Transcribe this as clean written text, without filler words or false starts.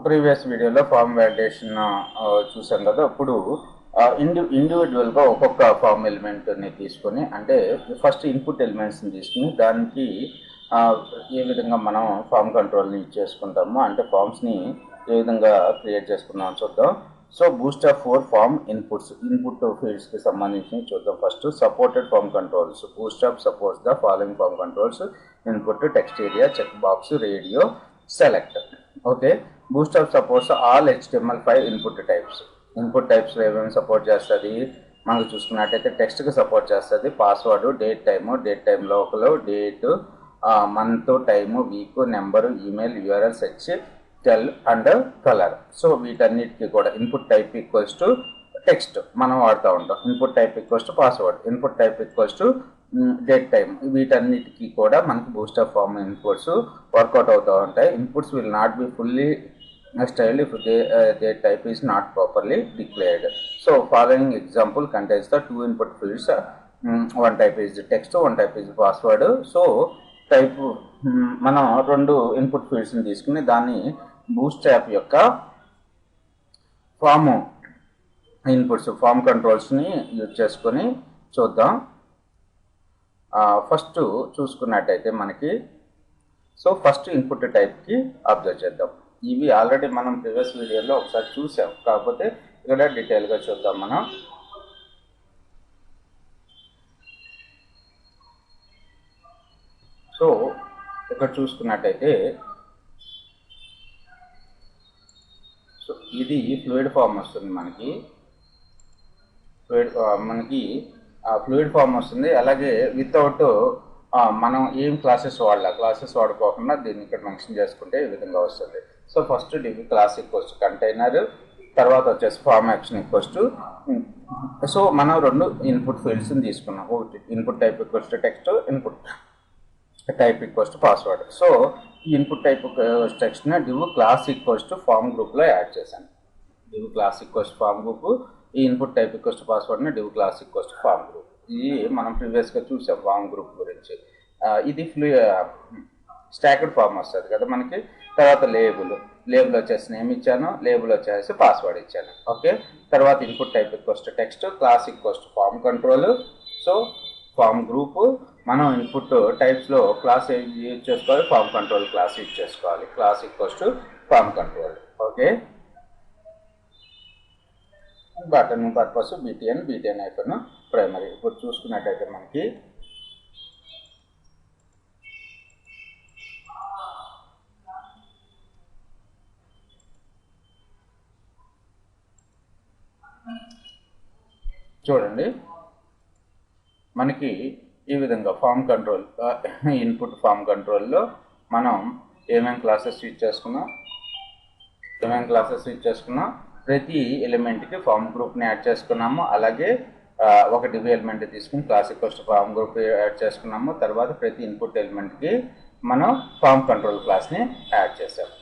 Previous వీడియోలో form validation చూసాం కదా. ఇప్పుడు ఇండివిజువల్గా ఒక్కొక్క ఫామ్ ఎలిమెంట్ని తీసుకొని, అంటే ఫస్ట్ ఇన్పుట్ ఎలిమెంట్స్ని తీసుకుని దానికి ఏ విధంగా మనం ఫామ్ కంట్రోల్ని చేసుకుంటామో, అంటే ఫామ్స్ని ఏ విధంగా క్రియేట్ చేసుకున్నామో చూద్దాం. సో బూస్ట్రాప్ 4 ఫామ్ ఇన్పుట్ ఫీల్డ్స్కి సంబంధించి చూద్దాం. First supported form controls. Bootstrap supports the following form controls: input, text area, check box, radio, select. Okay, Bootstrap supports all HTML5 input types. Input టైప్స్లో ఏమేమి సపోర్ట్ చేస్తుంది మనకు చూసుకున్నట్టయితే టెక్స్ట్కి సపోర్ట్ చేస్తుంది, password, date time local, date, month, time, week, number, email, URL, search, tel and colour. So వీటన్నిటికీ కూడా input type equals to text మనం వాడుతూ ఉంటాం. Input type equals to password, input type equals to date time. వీటన్నిటికీ కూడా మనకు bootstrap form inputs work out అవుతూ ఉంటాయి. Inputs will not be fully styled if their type is not properly declared. So following example contains the two input fields. One type is text, one type is password. So type మనం రెండు input ఫీల్డ్స్ని తీసుకుని దాన్ని bootstrap యొక్క form inputs form కంట్రోల్స్ని use చేసుకొని చూద్దాం. First చూసుకున్నట్టయితే మనకి first input టైప్కి observe చేద్దాం. ఇవి ఆల్రెడీ మనం ప్రీవియస్ వీడియోలో ఒకసారి చూసాం, కాకపోతే ఇక్కడ డీటెయిల్గా చూద్దాం మనం. సో ఇక్కడ చూసుకున్నట్టయితే ఇది ఫ్లూయిడ్ ఫామ్ వస్తుంది మనకి. ఫ్లూయిడ్ ఫామ్ వస్తుంది. అలాగే వితౌట్ మనం ఏం క్లాసెస్ వాడుకోకుండా దీన్ని ఇక్కడ మెన్షన్ చేసుకుంటే ఈ విధంగా వస్తుంది. So first div class equals container, తర్వాత వచ్చేసి form action equals to. So మనం రెండు ఇన్పుట్ ఫీల్డ్స్ని తీసుకున్నాం. ఒకటి input type equals to text, input type equals to password. So ఈ ఇన్పుట్ టైప్ టెక్స్ట్ని div class equals to form గ్రూప్లో యాడ్ చేశాను. Div class equals to form group, ఈ ఇన్పుట్ టైప్ ఈక్వల్స్ టు పాస్వర్డ్ని div class equals to form group. ఇది మనం ప్రీవియస్గా చూసాం ఫామ్ గ్రూప్ గురించి. ఇది స్టాక్డ్ ఫామ్ వస్తుంది కదా మనకి. తర్వాత లేబుల్ వచ్చేసి నేమ్ ఇచ్చాను, లేబుల్ వచ్చేసి పాస్వర్డ్ ఇచ్చాను. ఓకే, తర్వాత input type equals to text, class equals to form control. So form group మనం ఇన్పుట్ టైప్స్లో క్లాస్ యూజ్ చేసుకోవాలి, ఫామ్ కంట్రోల్ క్లాస్ యూజ్ చేసుకోవాలి. Class equals to form control. Okay, button purpose BTN hyphen primary. ఇప్పుడు చూసుకున్నట్టయితే మనకి చూడండి, మనకి ఈ విధంగా ఫామ్ కంట్రోల్ ఇన్పుట్ ఫామ్ కంట్రోల్లో మనం ఏమేమి క్లాసెస్ యూజ్ చేసుకున్నాం, ప్రతి ఎలిమెంట్కి ఫామ్ గ్రూప్ని యాడ్ చేసుకున్నాము. అలాగే ఒక డివ్ ఎలిమెంట్ తీసుకుని class equals to form group add చేసుకున్నాము. తర్వాత ప్రతి ఇన్పుట్ ఎలిమెంట్కి మనం ఫామ్ కంట్రోల్ క్లాస్ని యాడ్ చేసాము.